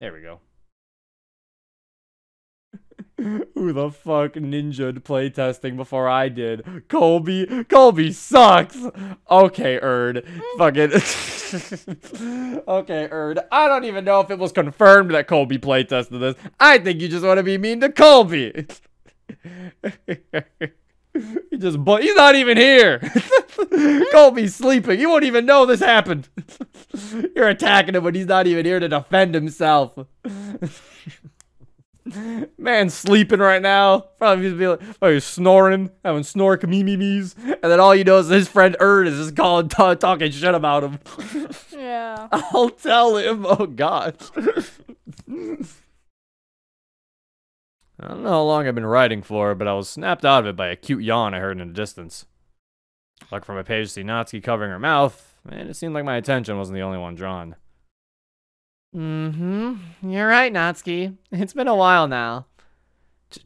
There we go. Who the fuck ninja'd playtesting before I did? Colby? Colby sucks! Okay, Erd. Fucking... Okay, Erd. I don't even know if it was confirmed that Colby playtested this. I think you just want to be mean to Colby. He's not even here. Colby's sleeping. You won't even know this happened. You're attacking him when he's not even here to defend himself. Man's sleeping right now. Probably snoring, having snore memes, and then all you know is his friend Erd is just talking shit about him. Yeah. I'll tell him. Oh God. I don't know how long I've been writing for, but I was snapped out of it by a cute yawn I heard in the distance. Looked from my page to see Natsuki covering her mouth, and it seemed like my attention wasn't the only one drawn. You're right, Natsuki. It's been a while now.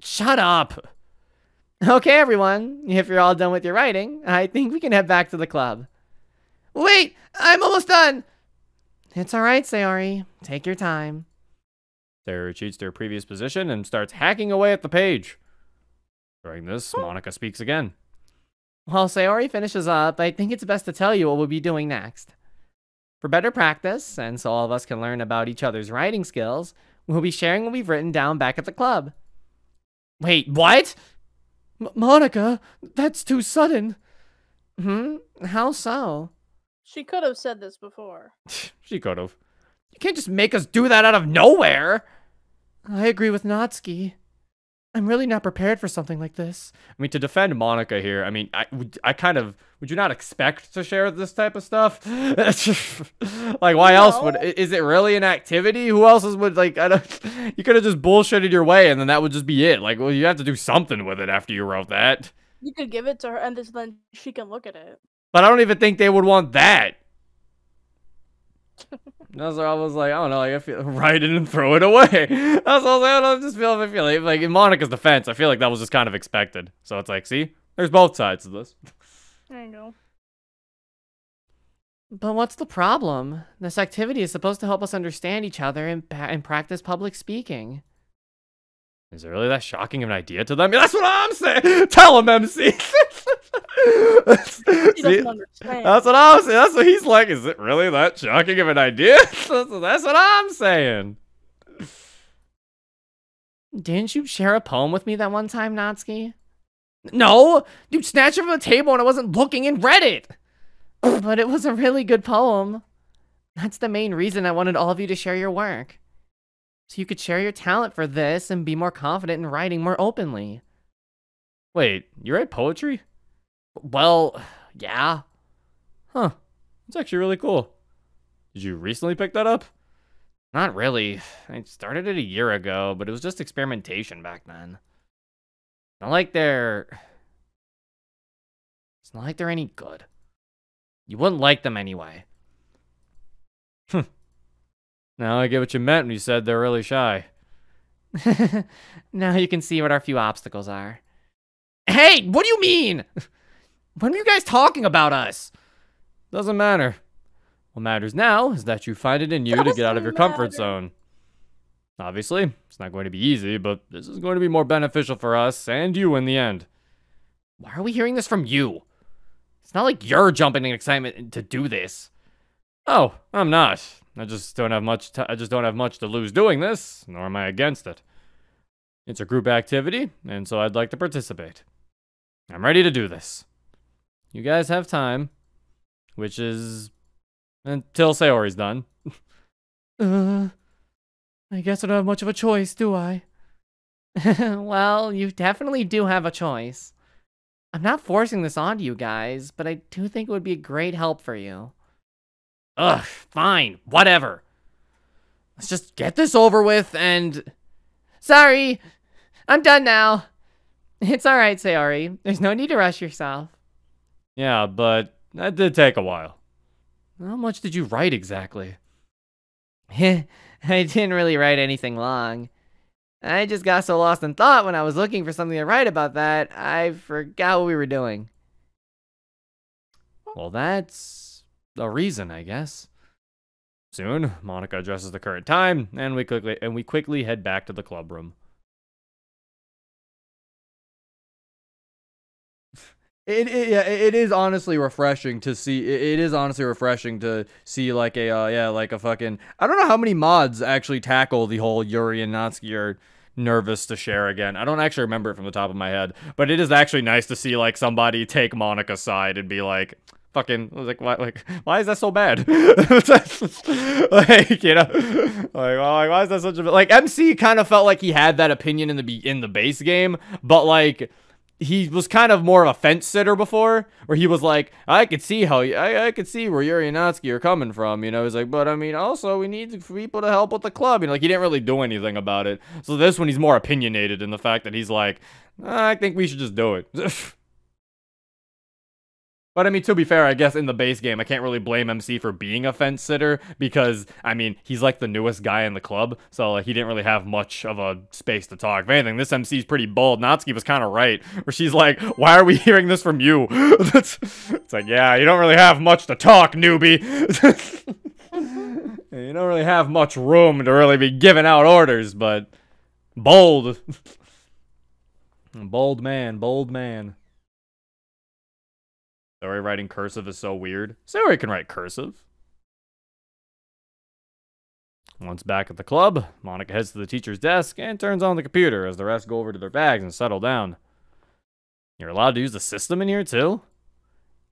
Shut up! Okay, everyone. If you're all done with your writing, I think we can head back to the club. Wait! I'm almost done! It's alright, Sayori. Take your time. Sarah retreats to her previous position and starts hacking away at the page. During this, Monica speaks again. While Sayori finishes up, I think it's best to tell you what we'll be doing next. For better practice, and so all of us can learn about each other's writing skills, we'll be sharing what we've written down back at the club. Wait, what? Monica, that's too sudden. How so? She could have said this before. She could have. You can't just make us do that out of nowhere. I agree with Natsuki. I'm really not prepared for something like this. I mean, to defend Monica here, I mean, I kind of, would you not expect to share this type of stuff? Like, why else would, is it really an activity? Who else would, like, I don't, you could have just bullshitted your way and then that would just be it. Like, well, you have to do something with it after you wrote that. You could give it to her and then she can look at it. But I don't even think they would want that. That's where I was like, I don't know, like, I feel write it and throw it away. That's what I was like, I don't know, I feel like in Monica's defense, I feel like that was just kind of expected. So it's like, see, there's both sides of this. There you go. But what's the problem? This activity is supposed to help us understand each other and practice public speaking. Is it really that shocking of an idea to them? Yeah, that's what I'm saying. Tell him, MC. He doesn't understand. That's what I'm saying. That's what he's like. Is it really that shocking of an idea? That's what I'm saying. Didn't you share a poem with me that one time, Natsuki? No! You snatched it from the table and I wasn't looking and read it! But it was a really good poem. That's the main reason I wanted all of you to share your work. So you could share your talent for this and be more confident in writing more openly. Wait, you write poetry? Well, yeah. Huh. It's actually really cool. Did you recently pick that up? Not really. I started it a year ago, but it was just experimentation back then. It's not like they're any good. You wouldn't like them anyway. Now I get what you meant when you said they're really shy. Now you can see what our few obstacles are. Hey, what do you mean? When were you guys talking about us? Doesn't matter. What matters now is that you find it in you to get out of your comfort zone. Obviously, it's not going to be easy, but this is going to be more beneficial for us and you in the end. Why are we hearing this from you? It's not like you're jumping in excitement to do this. Oh, I'm not. I just don't have much to lose doing this, nor am I against it. It's a group activity, and so I'd like to participate. I'm ready to do this. You guys have time, which is until Sayori's done. I guess I don't have much of a choice, do I? Well, you definitely do have a choice. I'm not forcing this onto you guys, but I do think it would be a great help for you. Ugh, fine, whatever. Let's just get this over with and... Sorry, I'm done now. It's alright, Sayori. There's no need to rush yourself. Yeah, but that did take a while. How much did you write exactly? I didn't really write anything long. I just got so lost in thought when I was looking for something to write about that, I forgot what we were doing. Well, that's a reason, I guess. Soon, Monica addresses the current time, and we quickly head back to the club room. It is honestly refreshing to see. It is honestly refreshing to see like a fucking. I don't know how many mods actually tackle the whole Yuri and Natsuki are nervous to share again. I don't actually remember it from the top of my head, but it is actually nice to see like somebody take Monica's side and be like, fucking, like, why is that so bad? Like, you know, like, why is that such a, like, MC kind of felt like he had that opinion in the base game, but like, he was kind of more of a fence sitter before, where he was like, I could see how, I could see where Yuri and Natsuki are coming from, you know, he's like, but I mean, also, we need people to help with the club, you know, like, he didn't really do anything about it. So this one, he's more opinionated in the fact that he's like, I think we should just do it. But I mean, to be fair, I guess in the base game, I can't really blame MC for being a fence sitter because, I mean, he's like the newest guy in the club, so like, he didn't really have much of a space to talk. If anything, this MC's pretty bold. Natsuki was kind of right, where she's like, why are we hearing this from you? It's like, yeah, you don't really have much to talk, newbie. You don't really have much room to really be giving out orders, but bold. Bold man, bold man. Sayori writing cursive is so weird. Sayori can write cursive. Once back at the club, Monica heads to the teacher's desk and turns on the computer as the rest go over to their bags and settle down. You're allowed to use the system in here too?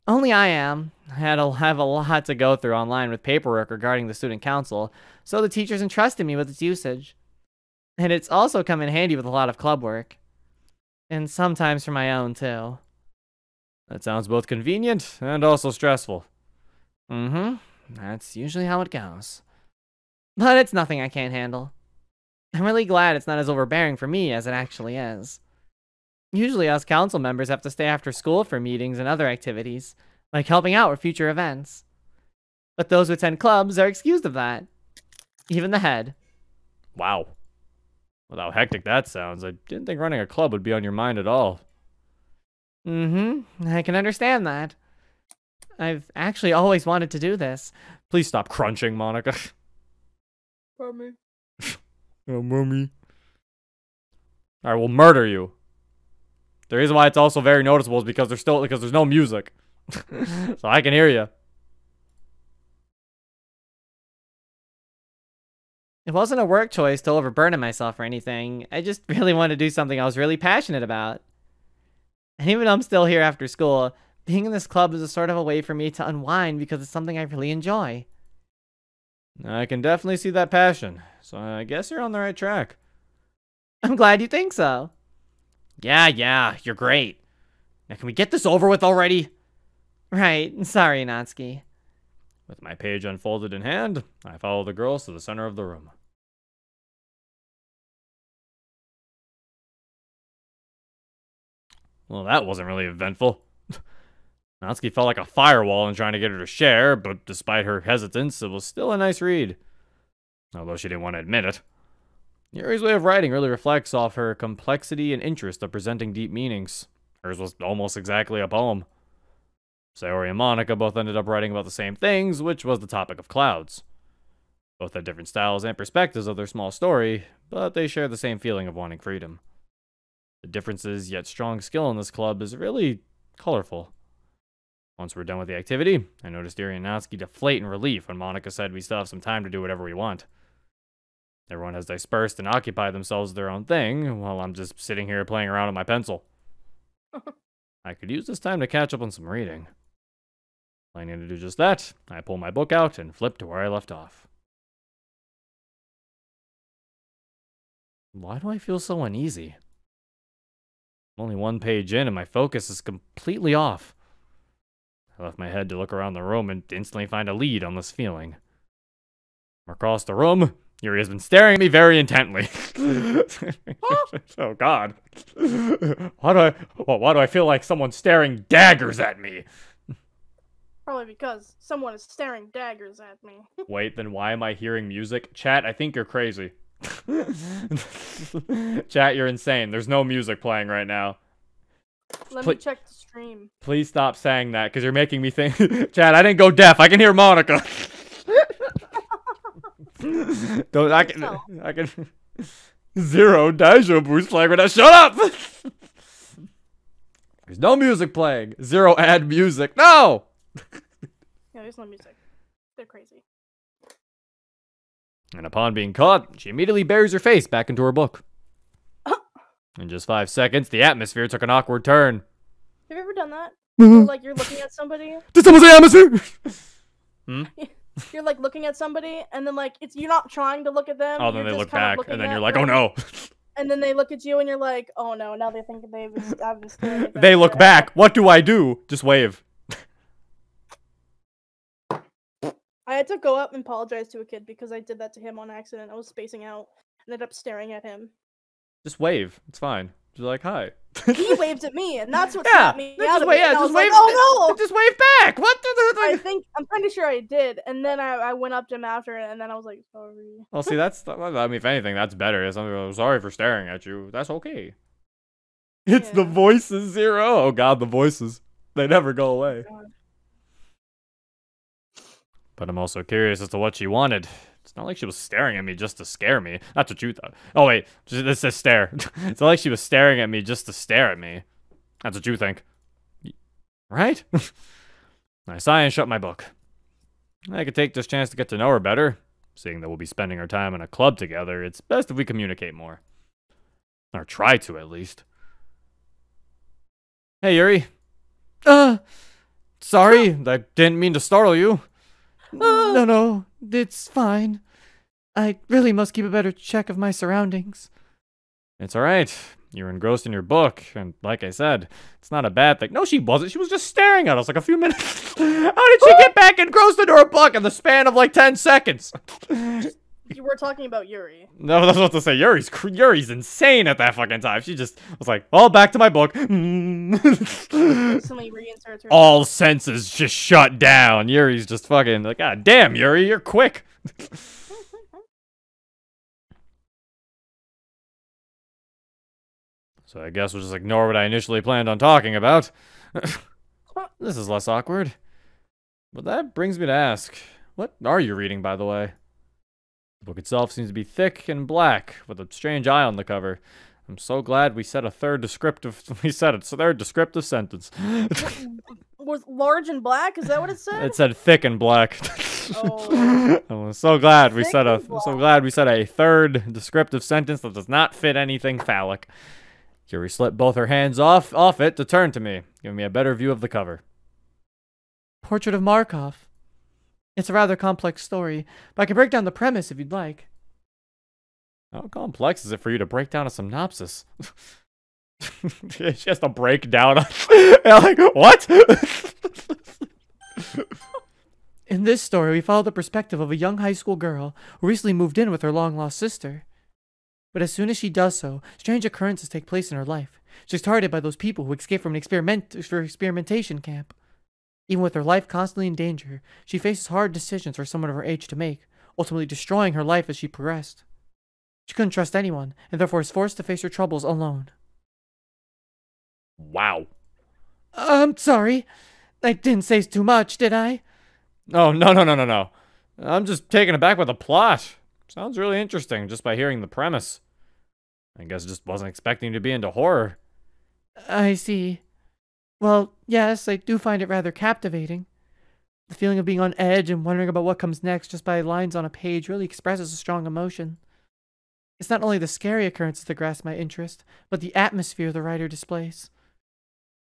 Only I am. I have a lot to go through online with paperwork regarding the student council, so the teachers entrusted me with its usage. And it's also come in handy with a lot of club work. And sometimes for my own too. That sounds both convenient and also stressful. That's usually how it goes. But it's nothing I can't handle. I'm really glad it's not as overbearing for me as it actually is. Usually us council members have to stay after school for meetings and other activities, like helping out with future events. But those who attend clubs are excused of that. Even the head. Wow. Well, how hectic that sounds. I didn't think running a club would be on your mind at all. I can understand that. I've actually always wanted to do this. Please stop crunching, Monica. Mommy. Oh, mommy. I will murder you. The reason why it's also very noticeable is because there's no music. So I can hear you. It wasn't a work choice to overburden myself or anything. I just really wanted to do something I was really passionate about. And even though I'm still here after school, being in this club is a sort of a way for me to unwind because it's something I really enjoy. I can definitely see that passion, so I guess you're on the right track. I'm glad you think so. Yeah, you're great. Now can we get this over with already? Right, sorry, Natsuki. With my page unfolded in hand, I follow the girls to the center of the room. Well, that wasn't really eventful. Natsuki felt like a firewall in trying to get her to share, but despite her hesitance, it was still a nice read. Although she didn't want to admit it. Yuri's way of writing really reflects off her complexity and interest of presenting deep meanings. Hers was almost exactly a poem. Sayori and Monica both ended up writing about the same things, which was the topic of clouds. Both had different styles and perspectives of their small story, but they share the same feeling of wanting freedom. The differences yet strong skill in this club is really colorful. Once we're done with the activity, I noticed Yuri and Natsuki deflate in relief when Monica said we still have some time to do whatever we want. Everyone has dispersed and occupied themselves with their own thing, while I'm just sitting here playing around with my pencil. I could use this time to catch up on some reading. Planning to do just that, I pull my book out and flip to where I left off. Why do I feel so uneasy? I'm only one page in and my focus is completely off. I left my head to look around the room and instantly find a lead on this feeling. Across the room, Yuri has been staring at me very intently. Oh God. Why do I feel like someone's staring daggers at me? Probably because someone is staring daggers at me. Wait, then why am I hearing music? Chat, I think you're crazy. Chat, you're insane. There's no music playing right now. Let me check the stream. Please stop saying that, because you're making me think. Chat, I didn't go deaf. I can hear Monica. Don't I can 0 Daijou boost playing with that. Shut up! There's no music playing. 0 add music. No! Yeah, there's no music. They're crazy. And upon being caught, she immediately buries her face back into her book. In just 5 seconds, the atmosphere took an awkward turn. Have you ever done that? Where, like, you're looking at somebody. Did someone say atmosphere? You're like looking at somebody, and then like you're not trying to look at them. Oh, then you're they just look kind of back, and then looking you're at like, oh them, no. And then they look at you, and you're like, oh no, now they think I've been staring at them. They look back. What do I do? Just wave. I had to go up and apologize to a kid because I did that to him on accident. I was spacing out, and ended up staring at him. Just wave. It's fine. Just like, hi. He waved at me, and that's what Yeah, snapped me out of it. yeah, And I just was like, wave. oh no! Just wave back. What I'm pretty sure I did, and then I went up to him after, and then I was like, sorry. Well, see, I mean, if anything, that's better. It's something, I'm sorry for staring at you. That's okay. It's the Yeah. voices 0. Oh god, the voices. They never go away. God. But I'm also curious as to what she wanted. It's not like she was staring at me just to scare me. That's what you thought. Oh wait, this says stare. It's not like she was staring at me just to stare at me. That's what you think. Right? I sigh and shut my book. I could take this chance to get to know her better. Seeing that we'll be spending our time in a club together, it's best if we communicate more. Or try to, at least. Hey, Yuri. Sorry, I didn't mean to startle you. No, it's fine. I really must keep a better check of my surroundings. It's alright. You're engrossed in your book, and like I said, it's not a bad thing. No, she wasn't. She was just staring at us like a few minutes. How did she get back engrossed into her book in the span of like 10 seconds? You were talking about Yuri. No, I was about to say, Yuri's insane at that fucking time. She just was like, well, back to my book. Instantly reinserts her. All senses just shut down. Yuri's just fucking like, God damn, Yuri, you're quick. So I guess we'll just ignore what I initially planned on talking about. This is less awkward. But that brings me to ask, what are you reading, by the way? The book itself seems to be thick and black, with a strange eye on the cover. I'm so glad we said a third descriptive sentence. Was large and black? Is that what it said? It said thick and black. Oh. I'm so glad we Thick said and black. a third descriptive sentence that does not fit anything phallic. Yuri slipped both her hands off it to turn to me, giving me a better view of the cover. Portrait of Markov. It's a rather complex story, but I can break down the premise if you'd like. How complex is it for you to break down a synopsis? She has to break down. Like, what? In this story, we follow the perspective of a young high school girl who recently moved in with her long-lost sister. But as soon as she does so, strange occurrences take place in her life. She's targeted by those people who escape from an experimentation camp. Even with her life constantly in danger, she faces hard decisions for someone of her age to make, ultimately destroying her life as she progressed. She couldn't trust anyone, and therefore is forced to face her troubles alone. Wow. I'm sorry. I didn't say too much, did I? Oh, no. I'm just taken aback by the plot. Sounds really interesting just by hearing the premise. I guess I just wasn't expecting to be into horror. I see. Well, yes, I do find it rather captivating. The feeling of being on edge and wondering about what comes next just by lines on a page really expresses a strong emotion. It's not only the scary occurrences that grasp my interest, but the atmosphere the writer displays.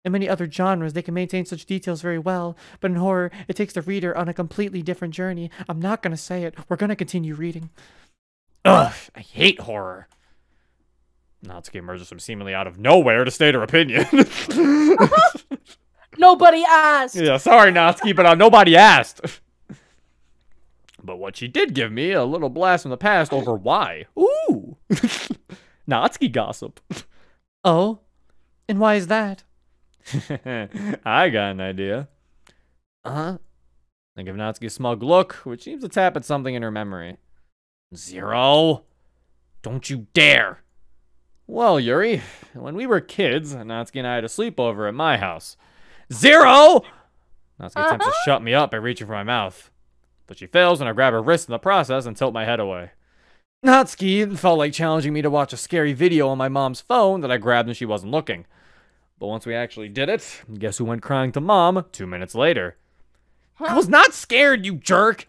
In many other genres, they can maintain such details very well, but in horror, it takes the reader on a completely different journey. I'm not gonna say it. We're gonna continue reading. Ugh, I hate horror. Natsuki emerges from seemingly out of nowhere to state her opinion. Nobody asked. Yeah, sorry, Natsuki, but nobody asked. But what she did give me, a little blast from the past over why. Ooh! Natsuki gossip. Oh? And why is that? I got an idea. I give Natsuki a smug look, which seems to tap at something in her memory. 0? Don't you dare! Well, Yuri, when we were kids, Natsuki and I had a sleepover at my house. 0! Natsuki attempts to shut me up by reaching for my mouth. But she fails and I grab her wrist in the process and tilt my head away. Natsuki felt like challenging me to watch a scary video on my mom's phone that I grabbed when she wasn't looking. But once we actually did it, guess who went crying to mom 2 minutes later? I was not scared, you jerk!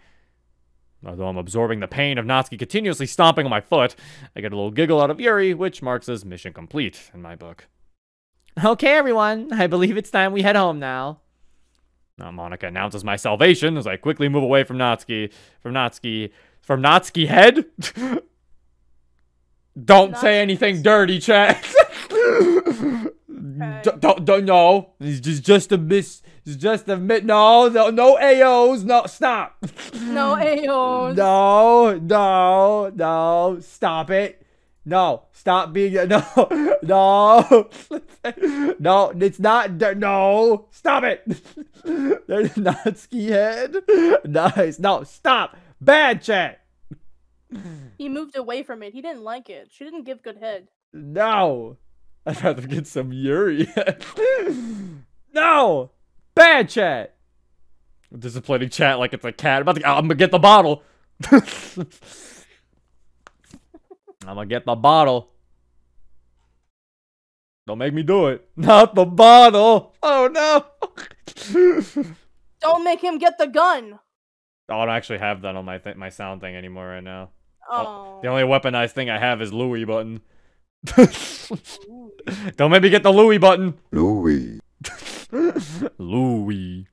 Although I'm absorbing the pain of Natsuki continuously stomping on my foot, I get a little giggle out of Yuri, which marks as mission complete in my book. Okay, everyone. I believe it's time we head home now. Now Monica announces my salvation as I quickly move away from Natsuki. From Natsuki head? Don't say anything dirty, chat. Don't no. It's just a miss. It's just a miss. No AOs. No, stop. No AOs. No. Stop it. No, stop being no. No, it's not. No, stop it. There's Natsuki head. Nice. No, stop. Bad chat. He moved away from it. He didn't like it. She didn't give good head. No. I'd rather get some Yuri. No! Bad chat! Disciplining chat like it's a cat. I'm gonna get the bottle. I'm gonna get the bottle. Don't make me do it. Not the bottle! Oh no! Don't make him get the gun! I don't actually have that on my sound thing anymore right now. Oh. The only weaponized thing I have is Louis button. Don't make me get the Louis button. Louis. Louis.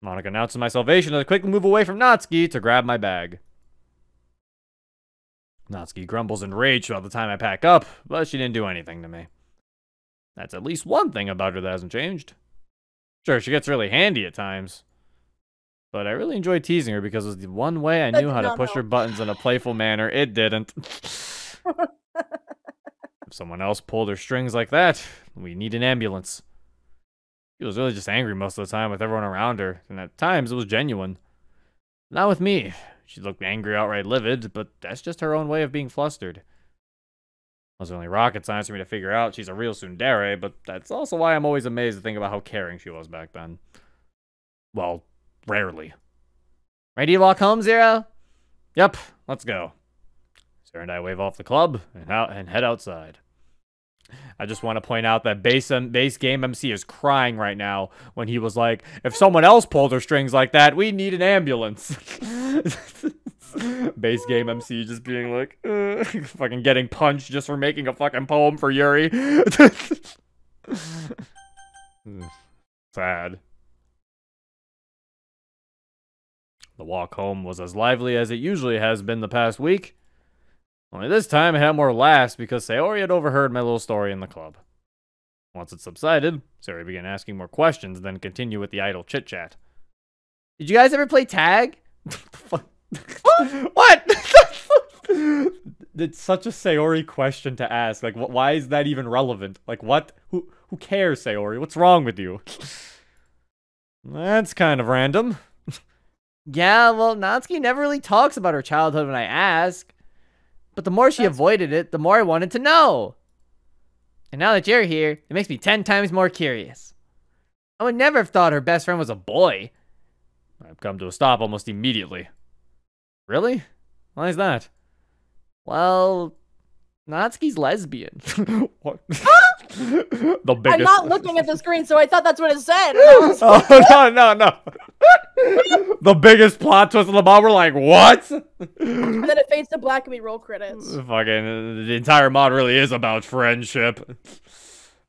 Monica announces my salvation as I quickly move away from Natsuki to grab my bag. Natsuki grumbles in rage throughout the time I pack up, but she didn't do anything to me. That's at least one thing about her that hasn't changed. Sure, she gets really handy at times. But I really enjoy teasing her because it was the one way I knew how to push her buttons in a playful manner. It didn't. If someone else pulled her strings like that, we need an ambulance. She was really just angry most of the time with everyone around her, and at times it was genuine. Not with me. She looked angry, outright livid, but that's just her own way of being flustered. It was only rocket science for me to figure out she's a real tsundere, but that's also why I'm always amazed to think about how caring she was back then. Well, rarely. Ready to walk home, Zero? Yep, let's go. Sarah and I wave off the club and head outside. I just want to point out that base game MC is crying right now when he was like, if someone else pulled her strings like that, we need an ambulance. Base game MC just being like, fucking getting punched just for making a fucking poem for Yuri. Sad. The walk home was as lively as it usually has been the past week. Only this time it had more laughs because Sayori had overheard my little story in the club. Once it subsided, Sayori began asking more questions, then continued with the idle chit-chat. Did you guys ever play tag? What? It's such a Sayori question to ask. Like, why is that even relevant? Like, what? Who cares, Sayori? What's wrong with you? That's kind of random. Yeah, well, Natsuki never really talks about her childhood when I ask. But the more she avoided it, the more I wanted to know. And now that you're here, it makes me 10 times more curious. I would never have thought her best friend was a boy. I've come to a stop almost immediately. Really? Why is that? Well, Natsuki's lesbian. What? The biggest... I'm not looking at the screen, so I thought that's what it said. Oh, no. The biggest plot twist of the mod, we're like, what? And then it fades to black and we roll credits. Fucking, the entire mod really is about friendship.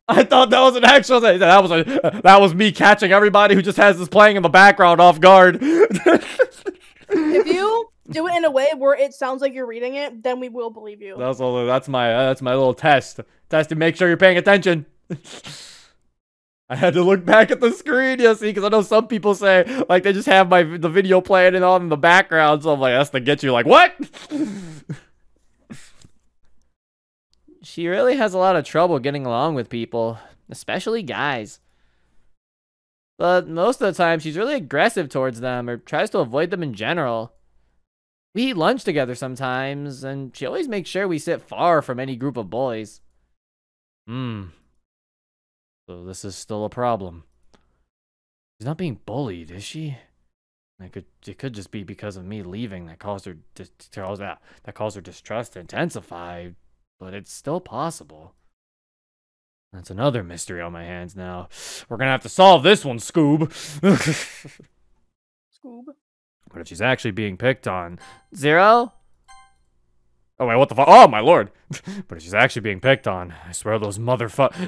I thought that was an actual thing. That was me catching everybody who just has this playing in the background off guard. If you do it in a way where it sounds like you're reading it, then we will believe you. That's my little test to make sure you're paying attention. I had to look back at the screen, you see, because I know some people say, like, they just have the video playing and on in the background, so I'm like, that's to get you, like, what? She really has a lot of trouble getting along with people, especially guys. But most of the time, she's really aggressive towards them, or tries to avoid them in general. We eat lunch together sometimes, and she always makes sure we sit far from any group of boys. So this is still a problem. She's not being bullied, is she? It could just be because of me leaving that caused her distrust to intensify, but it's still possible. That's another mystery on my hands now. We're gonna have to solve this one, Scoob. Scoob. But if she's actually being picked on, Zero? Oh wait, what the fuck? Oh my lord! But if she's actually being picked on, I swear those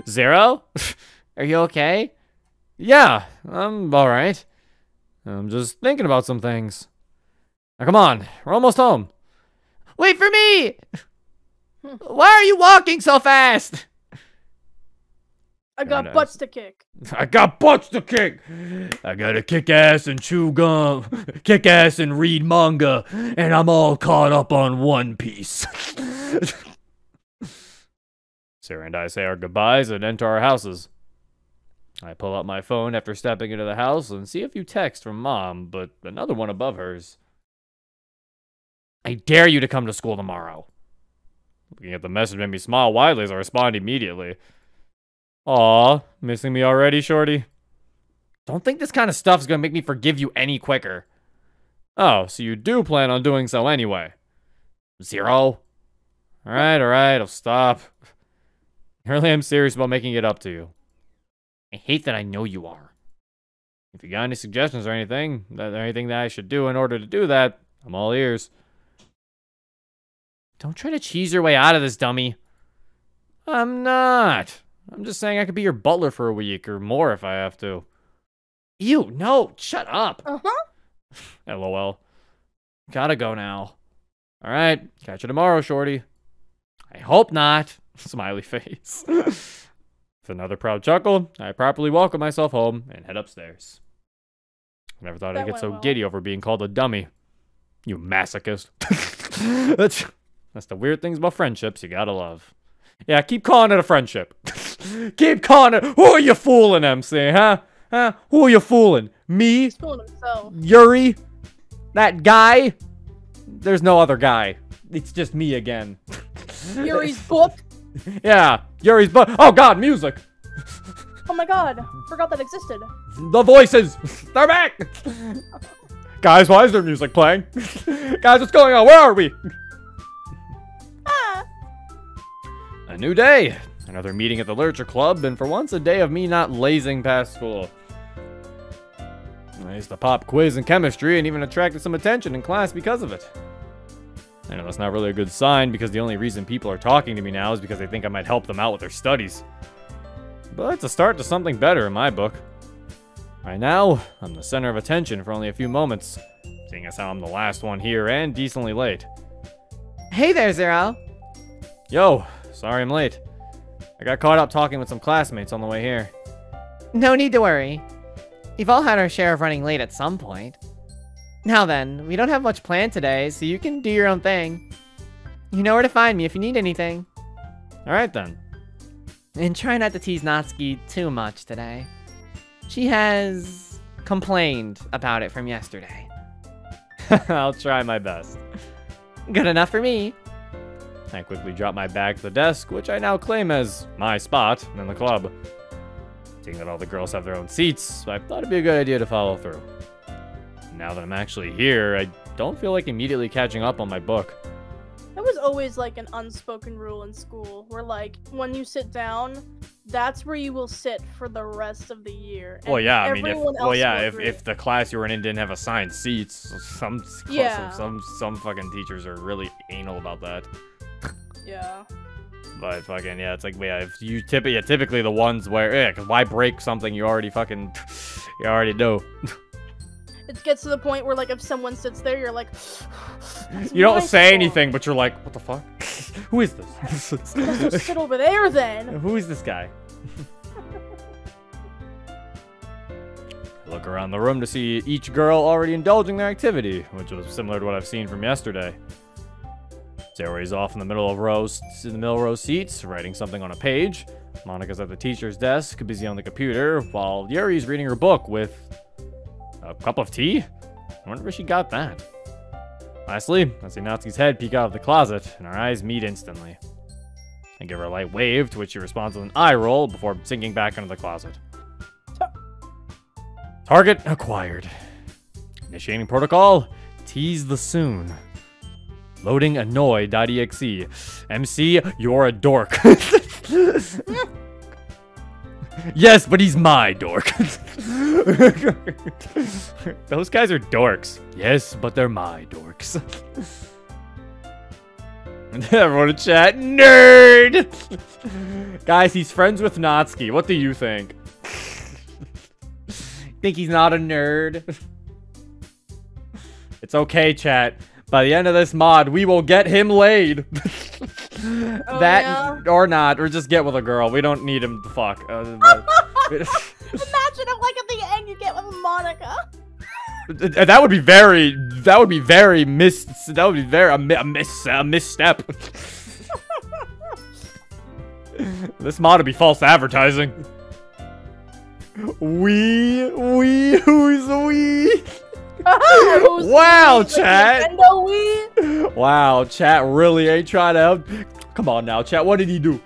Zero? Are you okay? Yeah, I'm all right. I'm just thinking about some things. Now come on, we're almost home. Wait for me! Why are you walking so fast? I got butts to kick. I got butts to kick. I gotta kick ass and chew gum, kick ass and read manga, and I'm all caught up on One Piece. Sarah and I say our goodbyes and enter our houses. I pull out my phone after stepping into the house and see a few texts from Mom, but another one above hers. I dare you to come to school tomorrow. Looking at the message made me smile widely as I respond immediately. Aw, missing me already, shorty? Don't think this kind of stuff's gonna make me forgive you any quicker. Oh, so you do plan on doing so anyway. Zero? Alright, I'll stop. I really am serious about making it up to you. I hate that I know you are. If you got any suggestions or anything that I should do in order to do that, I'm all ears. Don't try to cheese your way out of this, dummy. I'm not. I'm just saying I could be your butler for a week or more if I have to. Ew, no, shut up. LOL. Gotta go now. Alright, catch you tomorrow, shorty. I hope not. Smiley face. With another proud chuckle, I properly welcome myself home and head upstairs. I never thought I'd get so giddy over being called a dummy. You masochist. That's the weird things about friendships you gotta love. Yeah, keep calling it a friendship. Keep calling it. Who are you fooling, MC, huh? Who are you fooling? Me? He's fooling himself. Yuri? That guy? There's no other guy. It's just me again. Yuri's book? Yeah, Yuri's book. Oh god, music. Oh my god, forgot that existed. The voices. They're back. Guys, why is there music playing? Guys, what's going on? Where are we? A new day. Another meeting at the Literature Club, and for once a day of me not lazing past school. I used to pop quiz in chemistry and even attracted some attention in class because of it. I know that's not really a good sign because the only reason people are talking to me now is because they think I might help them out with their studies. But it's a start to something better in my book. Right now, I'm the center of attention for only a few moments, seeing as how I'm the last one here and decently late. Hey there, Zero. Yo, sorry I'm late. I got caught up talking with some classmates on the way here. No need to worry. We've all had our share of running late at some point. Now then, we don't have much planned today, so you can do your own thing. You know where to find me if you need anything. Alright then. And try not to tease Natsuki too much today. She has complained about it from yesterday. I'll try my best. Good enough for me. I quickly drop my bag to the desk, which I now claim as my spot in the club. Seeing that all the girls have their own seats, I thought it'd be a good idea to follow through. Now that I'm actually here, I don't feel like immediately catching up on my book. That was always like an unspoken rule in school, where like, when you sit down, that's where you will sit for the rest of the year. Well, yeah, I mean, if if the class you were in didn't have assigned seats, some fucking teachers are really anal about that. Yeah. But fucking, yeah, it's like, yeah, if you typically the ones where, cause why break something you already know. It gets to the point where, like, if someone sits there, you're like, you don't say anything, but you're like, what the fuck? Who is this? Just sit over there, then. Who is this guy? I look around the room to see each girl already indulging their activity, which was similar to what I've seen from yesterday. Zoe's off in the middle row seats, writing something on a page. Monica's at the teacher's desk, busy on the computer, while Yuri's reading her book with a cup of tea? I wonder where she got that. Lastly, I see Natsuki's head peek out of the closet, and our eyes meet instantly. I give her a light wave, to which she responds with an eye roll before sinking back into the closet. Target acquired. Initiating protocol. Tease the soon. Loading annoy.exe. MC, you're a dork. Yes, but he's my dork. Those guys are dorks. Yes, but they're my dorks. Everyone in chat, nerd! Guys, he's friends with Natsuki. What do you think? Think he's not a nerd? It's okay, chat. By the end of this mod, we will get him laid. Oh, that yeah? or not, or just get with a girl. We don't need him to fuck. Imagine if, like, at the end you get with Monica. That would be very a misstep. This mod would be false advertising. Who's we? Wow, chat. Wow, chat really ain't trying to help. Come on now, chat. What did he do?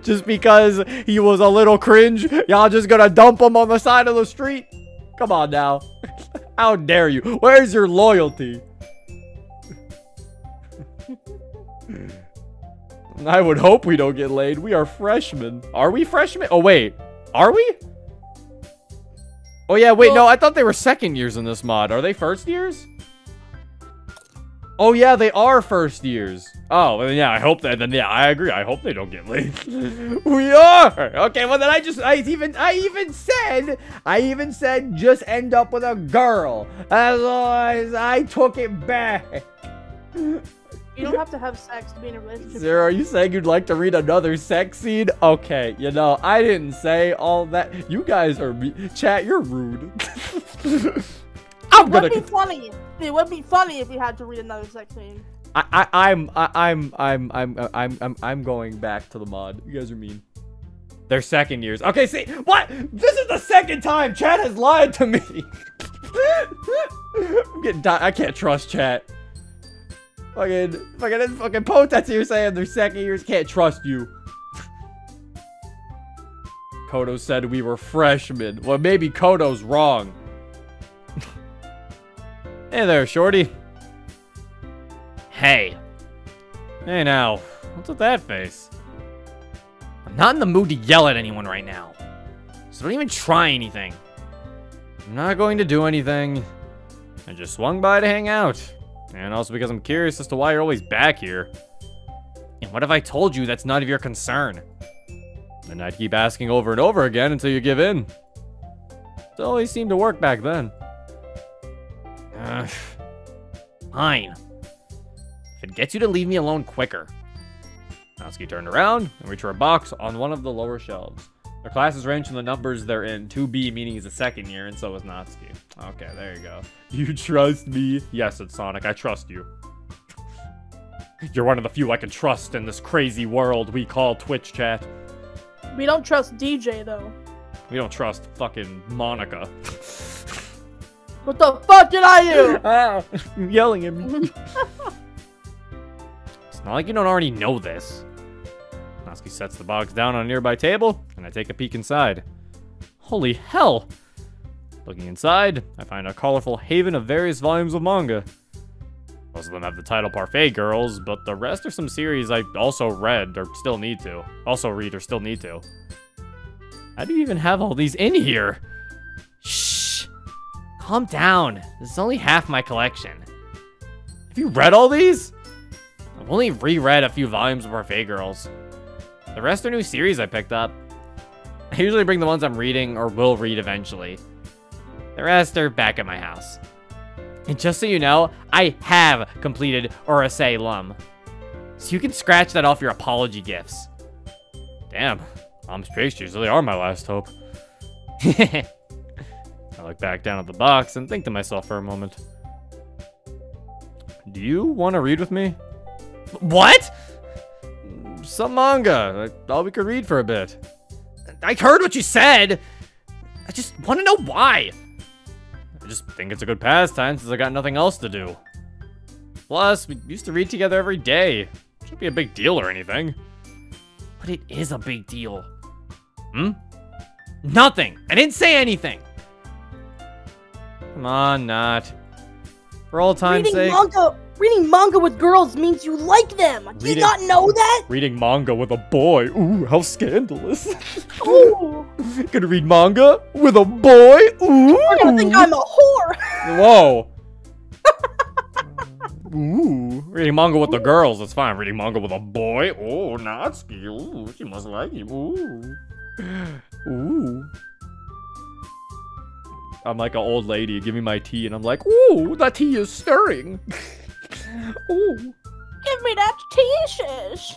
Just because he was a little cringe, y'all just gonna dump him on the side of the street? Come on now. How dare you? Where's your loyalty? I would hope we don't get laid. We are freshmen. Are we freshmen? Oh, wait. Are we? Oh, yeah. Wait, no. I thought they were second years in this mod. Are they first years? Oh, yeah. They are first years. Oh, well, yeah. I hope that. Then, yeah, I agree. I hope they don't get laid. We are. Okay. Well, then I even said just end up with a girl. As long as I took it back. You don't have to have sex to be in a relationship. Zero, are you saying you'd like to read another sex scene? Okay, you know, I didn't say all that. You guys are chat, you're rude. It would be funny. It would be funny if you had to read another sex scene. I'm going back to the mod. You guys are mean. They're second years. Okay, see what? This is the second time chat has lied to me. I'm getting I can't trust chat. Fucking Potats here saying they're second years. Can't trust you. Kodo said we were freshmen. Well, maybe Kodo's wrong. Hey there, shorty. Hey. Hey now. What's with that face? I'm not in the mood to yell at anyone right now. So don't even try anything. I'm not going to do anything. I just swung by to hang out. And also because I'm curious as to why you're always back here. And what if I told you that's none of your concern? Then I'd keep asking over and over again until you give in. It always seemed to work back then. Fine. If it gets you to leave me alone quicker. Natsuki turned around and reached for a box on one of the lower shelves. Their classes range from the numbers they're in. 2B meaning he's a second year, and so is Natsuki. Okay, there you go. You trust me? Yes, it's Sonic. I trust you. You're one of the few I can trust in this crazy world we call Twitch chat. We don't trust DJ, though. We don't trust fucking Monica. What the fuck did I do? You're yelling at me. It's not like you don't already know this. Natsuki sets the box down on a nearby table, and I take a peek inside. Holy hell! Looking inside, I find a colorful haven of various volumes of manga. Most of them have the title Parfait Girls, but the rest are some series I also read or still need to. How do you even have all these in here? Shh! Calm down. This is only half my collection. Have you read all these? I've only reread a few volumes of Parfait Girls. The rest are new series I picked up. I usually bring the ones I'm reading or will read eventually. The rest are back at my house. And just so you know, I have completed Urusei Lum. So you can scratch that off your apology gifts. Damn, Mom's pastries really are my last hope. I look back down at the box and think to myself for a moment. Do you want to read with me? What? Some manga. I thought we could read for a bit. I heard what you said. I just want to know why. I just think it's a good pastime since I got nothing else to do. Plus, we used to read together every day. Shouldn't be a big deal or anything. But it is a big deal. Hmm? Nothing. I didn't say anything. Come on, not. For old time's sake. Reading manga with girls means you like them. Do you not know that? Reading manga with a boy. Ooh, how scandalous. Ooh. Gonna read manga with a boy? Ooh. You're gonna think I'm a whore. Whoa. Ooh. Reading manga with the girls, that's fine. Reading manga with a boy? Oh, Natsuki. Ooh, she must like him. Ooh. Ooh. I'm like an old lady. Give me my tea, and I'm like, ooh, that tea is stirring. Ooh. Give me that tea, shish.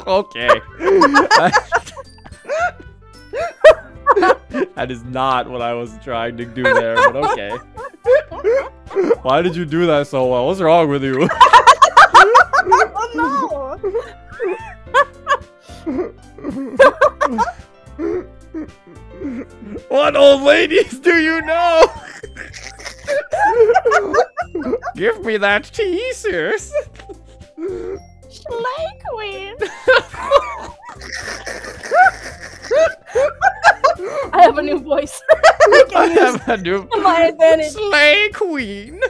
Okay. That is not what I was trying to do there, but okay. Why did you do that so well? What's wrong with you? Oh no! What old ladies do you know? Give me that tea, sirs. Slay queen. I have a new voice. I have a new my advantage. Slay queen.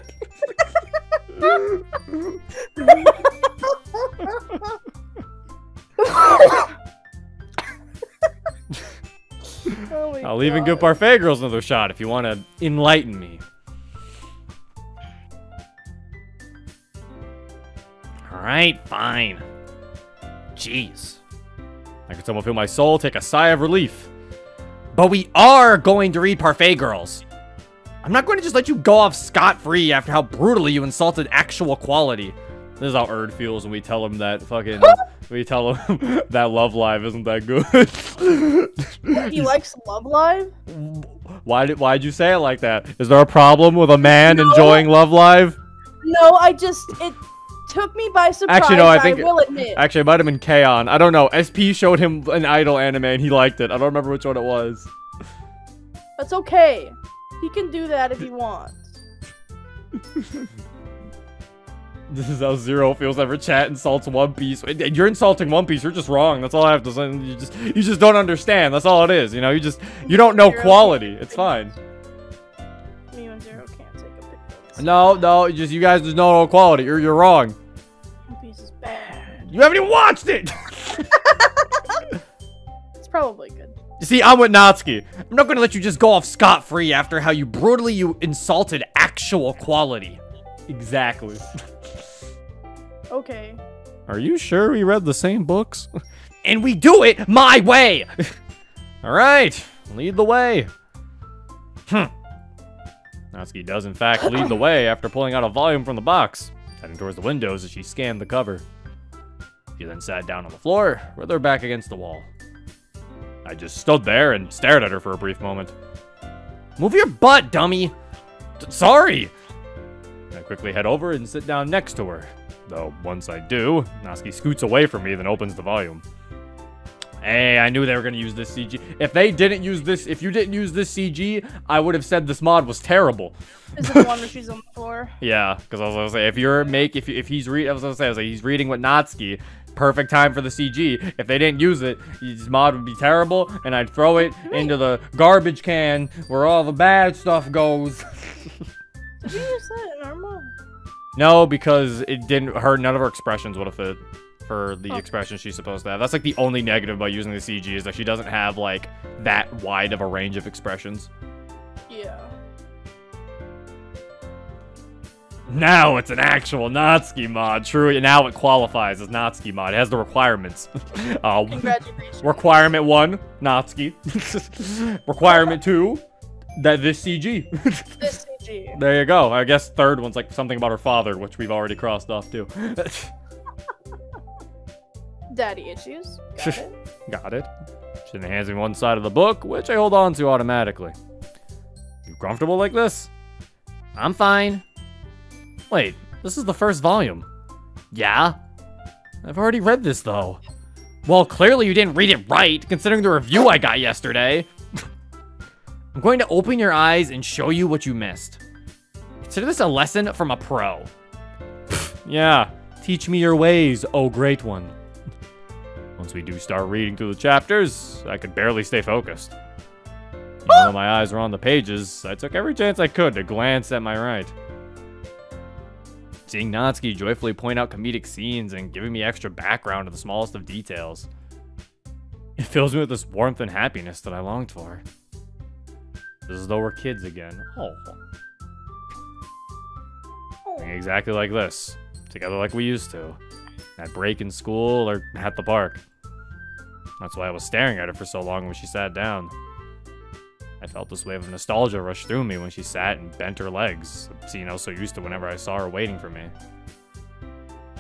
Oh I'll even give Parfait girls another shot if you want to enlighten me. Alright, fine. Jeez. I can somehow feel my soul take a sigh of relief. But we are going to read Parfait girls. I'm not going to just let you go off scot-free after how brutally you insulted actual quality. This is how Erd feels when we tell him that fucking... we tell him that Love Live isn't that good. He likes Love Live? Why'd you say it like that? Is there a problem with a man enjoying Love Live? No, it took me by surprise. Actually, no, I will admit. Actually, it might have been K-On! I don't know. SP showed him an Idol anime and he liked it. I don't remember which one it was. That's okay. He can do that if he wants. This is how Zero feels ever chat insults One Piece. You're insulting One Piece. You're just wrong. That's all I have to say. You just don't understand. That's all it is. You know, you don't know quality. It's fine. Me and Zero can't take a picture. No, you guys just don't know quality. You're wrong. One Piece is bad. You haven't even watched it. It's probably good. You see, I'm with Natsuki. I'm not gonna let you just go off scot-free after how you brutally insulted actual quality. Exactly. Okay. Are you sure we read the same books? And we do it my way! Alright, lead the way. Natsuki does in fact lead the way after pulling out a volume from the box, heading towards the windows as she scanned the cover. She then sat down on the floor, with her back against the wall. I just stood there and stared at her for a brief moment. Move your butt, dummy! Sorry! I quickly head over and sit down next to her. Though, once I do, Natsuki scoots away from me, then opens the volume. Hey, I knew they were going to use this CG. If you didn't use this CG, I would have said this mod was terrible. Is it the one where she's on the floor? Yeah, because I was going to say, he's reading with Natsuki, perfect time for the CG. If they didn't use it, this mod would be terrible, and I'd throw it into the garbage can where all the bad stuff goes. Did you use that in normal? No, because it didn't hurt. None of her expressions would have fit for the expression she's supposed to have. That's like the only negative about using the CG is that she doesn't have like that wide of a range of expressions. Yeah. Now it's an actual Natsuki mod. True, now it qualifies as Natsuki mod. It has the requirements. Congratulations. Requirement 1, Natsuki. Requirement 2, this CG. This CG. There you go. I guess third one's like something about her father, which we've already crossed off too. Daddy issues. Got it. Got it. She then hands me one side of the book, which I hold on to automatically. You comfortable like this? I'm fine. Wait, this is the first volume. Yeah? I've already read this though. Well, clearly you didn't read it right, considering the review I got yesterday. I'm going to open your eyes and show you what you missed. Consider this a lesson from a pro. Yeah, teach me your ways, oh great one. Once we do start reading through the chapters, I could barely stay focused. Even though my eyes were on the pages, I took every chance I could to glance at my right. Seeing Natsuki joyfully point out comedic scenes and giving me extra background to the smallest of details, it fills me with this warmth and happiness that I longed for. It's as though we're kids again. Oh. Exactly like this. Together like we used to. At break in school or at the park. That's why I was staring at her for so long when she sat down. I felt this wave of nostalgia rush through me when she sat and bent her legs, a scene I was so used to whenever I saw her waiting for me.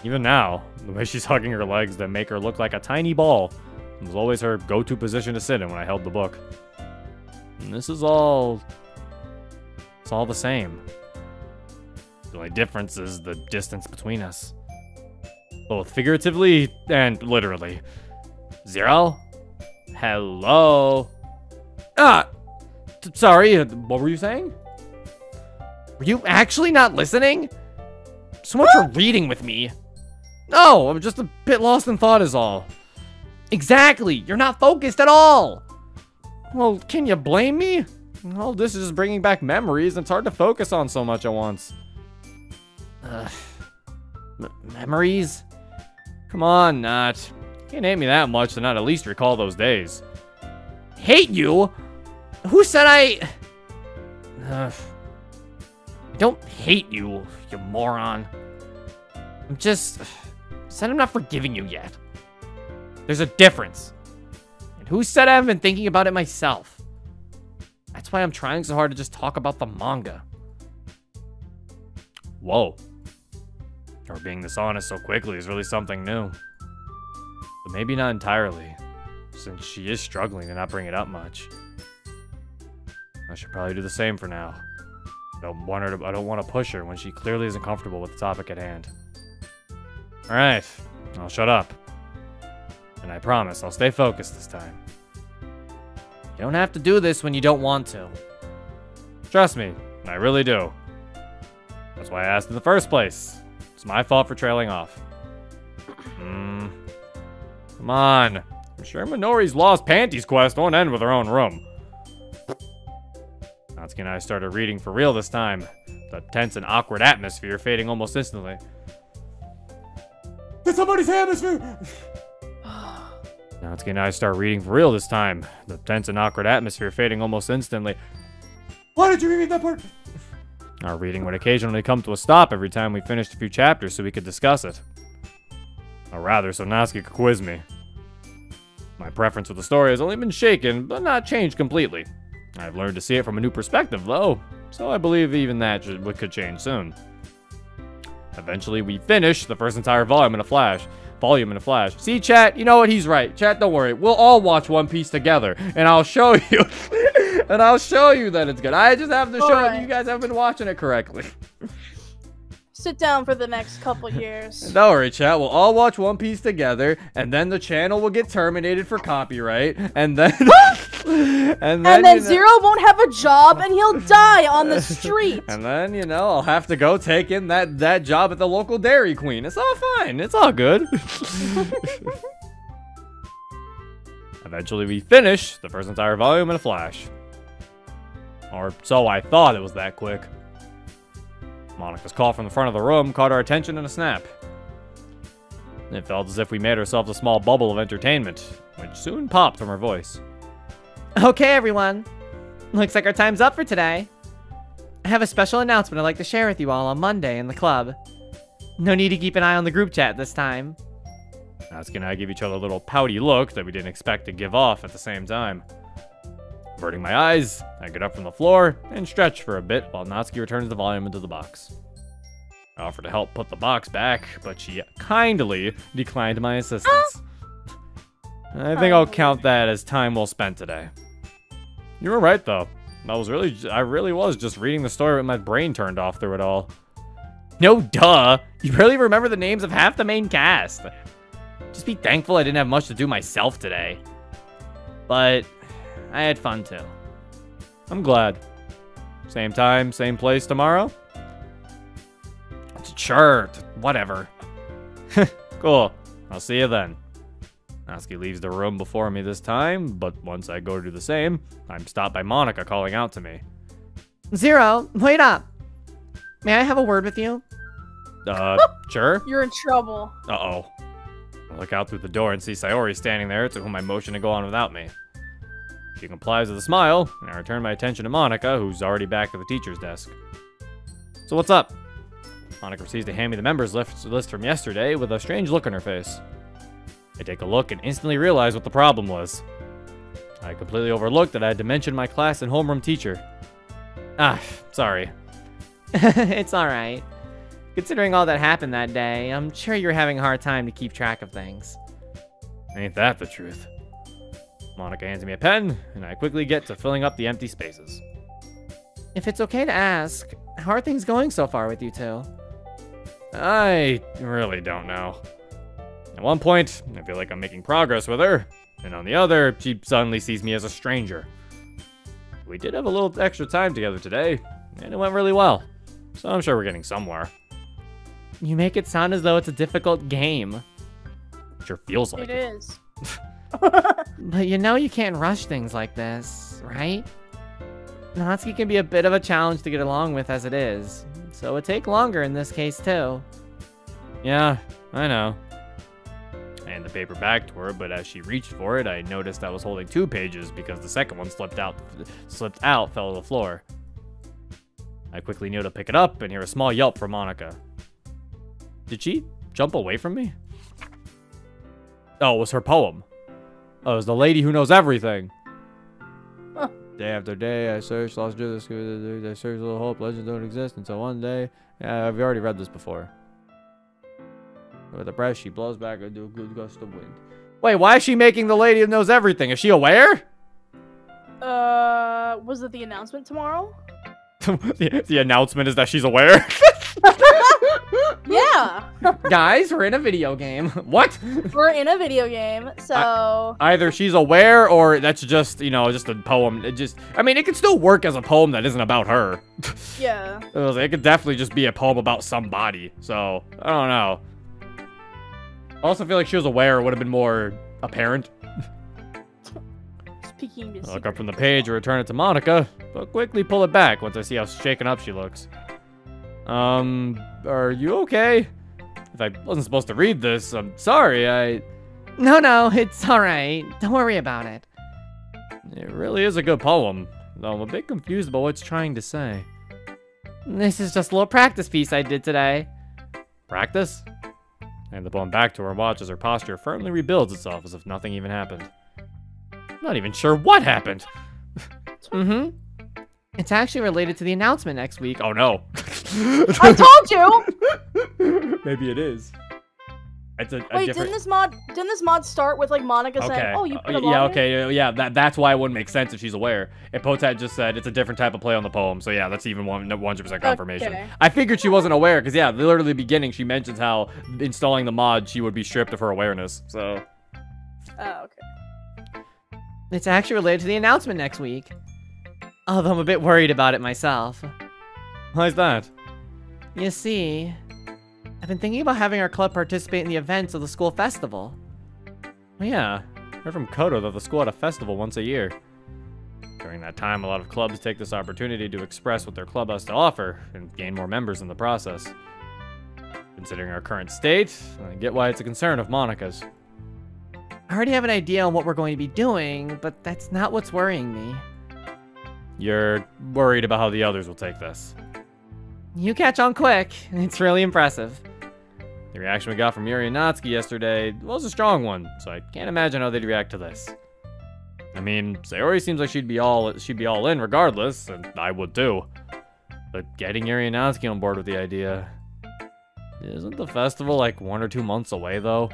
Even now, the way she's hugging her legs that make her look like a tiny ball was always her go-to position to sit in when I held the book. And this is all... it's all the same. The only difference is the distance between us. Both figuratively and literally. Zero? Hello? Sorry, what were you saying? Were you actually not listening? So much for reading with me. No, I'm just a bit lost in thought is all. Exactly, you're not focused at all. Well, can you blame me? All this is just bringing back memories, and it's hard to focus on so much at once. Memories? Come on, Nat. You can't hate me that much to not at least recall those days. Hate you? Who said I don't hate you, you moron. I'm just... said I'm not forgiving you yet. There's a difference. And who said I haven't been thinking about it myself? That's why I'm trying so hard to just talk about the manga. Whoa. Her being this honest so quickly is really something new. But maybe not entirely, since she is struggling to not bring it up much. I should probably do the same for now. I don't want to push her when she clearly isn't comfortable with the topic at hand. Alright, I'll shut up. And I promise I'll stay focused this time. You don't have to do this when you don't want to. Trust me, I really do. That's why I asked in the first place. It's my fault for trailing off. Come on. I'm sure Minori's Lost Panties quest won't end with her own room. Natsuki and I started reading for real this time. The tense and awkward atmosphere fading almost instantly. Did somebody's hemisphere? Natsuki and I start reading for real this time. The tense and awkward atmosphere fading almost instantly. Why did you read that part? Our reading would occasionally come to a stop every time we finished a few chapters so we could discuss it. Or rather, so Natsuki could quiz me. My preference for the story has only been shaken, but not changed completely. I've learned to see it from a new perspective, though, so I believe even that could change soon. Eventually, we finished the first entire volume in a flash. See, chat, you know what? He's right. Chat, don't worry. We'll all watch One Piece together, and I'll show you. And I'll show you that it's good. I just have to show you guys have been watching it correctly. Sit down for the next couple years. Don't worry, chat. We'll all watch One Piece together, and then the channel will get terminated for copyright, and then... and then Zero won't have a job, and he'll die on the street. And then, you know, I'll have to go take in that job at the local Dairy Queen. It's all fine. It's all good. Eventually, we finished the first entire volume in a flash. Or so I thought. It was that quick. Monica's call from the front of the room caught our attention in a snap. It felt as if we made ourselves a small bubble of entertainment, which soon popped from her voice. Okay, everyone. Looks like our time's up for today. I have a special announcement I'd like to share with you all on Monday in the club. No need to keep an eye on the group chat this time. Natsuki and I give each other a little pouty look that we didn't expect to give off at the same time. Averting my eyes, I get up from the floor and stretch for a bit while Natsuki returns the volume into the box. I offer to help put the box back, but she kindly declined my assistance. I think I'll count that as time well spent today. You were right, though. I really was just reading the story with my brain turned off through it all. No, duh. You barely remember the names of half the main cast. Just be thankful I didn't have much to do myself today. But I had fun, too. I'm glad. Same time, same place tomorrow? Sure, whatever. Cool. I'll see you then. Natsuki leaves the room before me this time, but once I go to do the same, I'm stopped by Monica calling out to me. Zero, wait up. May I have a word with you? Sure? You're in trouble. Uh-oh. I look out through the door and see Sayori standing there, to whom I motion to go on without me. She complies with a smile, and I return my attention to Monica, who's already back at the teacher's desk. So what's up? Monica proceeds to hand me the members list from yesterday with a strange look on her face. I take a look and instantly realize what the problem was. I completely overlooked that I had to mention my class and homeroom teacher. Ah, sorry. It's alright. Considering all that happened that day, I'm sure you're having a hard time to keep track of things. Ain't that the truth? Monica hands me a pen, and I quickly get to filling up the empty spaces. If it's okay to ask, how are things going so far with you two? I really don't know. At one point, I feel like I'm making progress with her, and on the other, she suddenly sees me as a stranger. We did have a little extra time together today, and it went really well, so I'm sure we're getting somewhere. You make it sound as though it's a difficult game. Sure feels like It it. is. But you know you can't rush things like this, right? Natsuki can be a bit of a challenge to get along with as it is, so it would take longer in this case too. Yeah, I know. I hand the paper back to her, but as she reached for it, I noticed I was holding 2 pages because the second one fell to the floor. I quickly kneel to pick it up and hear a small yelp from Monica. Did she jump away from me? Oh, it was her poem. Oh, it was the lady who knows everything. Huh. Day after day, I searched, lost justice, I searched little hope, legends don't exist until one day. Yeah, I've already read this before. With a breath, she blows back into a good gust of wind. Wait, why is she making the lady who knows everything? Is she aware? Was it the announcement tomorrow? The announcement is that she's aware? Yeah. Guys, we're in a video game. What? We're in a video game, so... Either she's aware or that's just, you know, just a poem. I mean, it could still work as a poem that isn't about her. Yeah. It could definitely just be a poem about somebody. So, I don't know. I also feel like she was aware, it would have been more apparent. Speaking to I look up from the page and return it to Monica, but quickly pull it back once I see how shaken up she looks. Are you okay? If I wasn't supposed to read this, I'm sorry, No, it's alright. Don't worry about it. It really is a good poem, though I'm a bit confused about what it's trying to say. This is just a little practice piece I did today. Practice? I hand the poem back to her and watch as her posture firmly rebuilds itself as if nothing even happened. I'm not even sure what happened. Mm-hmm. It's actually related to the announcement next week. Oh no. I told you! Maybe it is. It's a Wait, different... didn't this mod start with like Monica saying, "Oh, you put a yeah, mod in?" okay, yeah, that's why it wouldn't make sense if she's aware. And Potat just said it's a different type of play on the poem, so yeah, that's even 100% confirmation. Okay. I figured she wasn't aware, because yeah, literally the beginning she mentions how installing the mod, she would be stripped of her awareness, so... Oh, okay. It's actually related to the announcement next week. Although I'm a bit worried about it myself. Why's that? You see, I've been thinking about having our club participate in the events of the school festival. Oh yeah, I heard from Koto that the school had a festival once a year. During that time, a lot of clubs take this opportunity to express what their club has to offer and gain more members in the process. Considering our current state, I get why it's a concern of Monica's. I already have an idea on what we're going to be doing, but that's not what's worrying me. You're worried about how the others will take this. You catch on quick. It's really impressive. The reaction we got from Yuri and Natsuki yesterday was a strong one, so I can't imagine how they'd react to this. I mean, Sayori seems like she'd be all in regardless, and I would too. But getting Yuri and Natsuki on board with the idea... Isn't the festival like 1 or 2 months away though?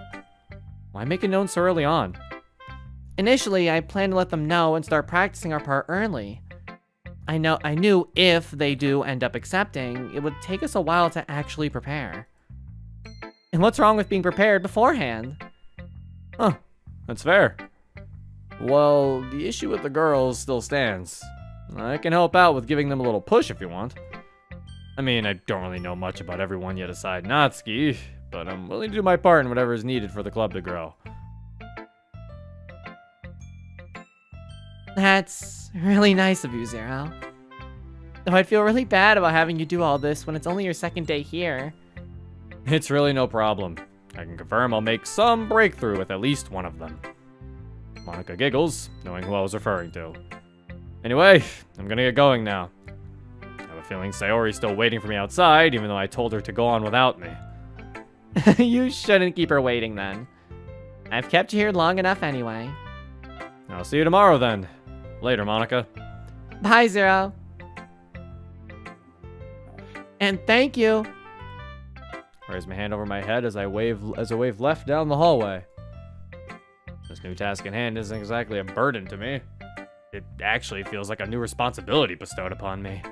Why make it known so early on? Initially, I planned to let them know and start practicing our part early. I knew if they do end up accepting, it would take us a while to actually prepare. And what's wrong with being prepared beforehand? Huh, that's fair. Well, the issue with the girls still stands. I can help out with giving them a little push if you want. I mean, I don't really know much about everyone yet aside Natsuki, but I'm willing to do my part in whatever is needed for the club to grow. That's really nice of you, Zero. Though I'd feel really bad about having you do all this when it's only your second day here. It's really no problem. I can confirm I'll make some breakthrough with at least one of them. Monica giggles, knowing who I was referring to. Anyway, I'm gonna get going now. I have a feeling Sayori's still waiting for me outside, even though I told her to go on without me. You shouldn't keep her waiting then. I've kept you here long enough anyway. I'll see you tomorrow then. Later, Monica. Bye, Zero. And thank you. Raise my hand over my head as I wave left down the hallway. This new task in hand isn't exactly a burden to me. It actually feels like a new responsibility bestowed upon me.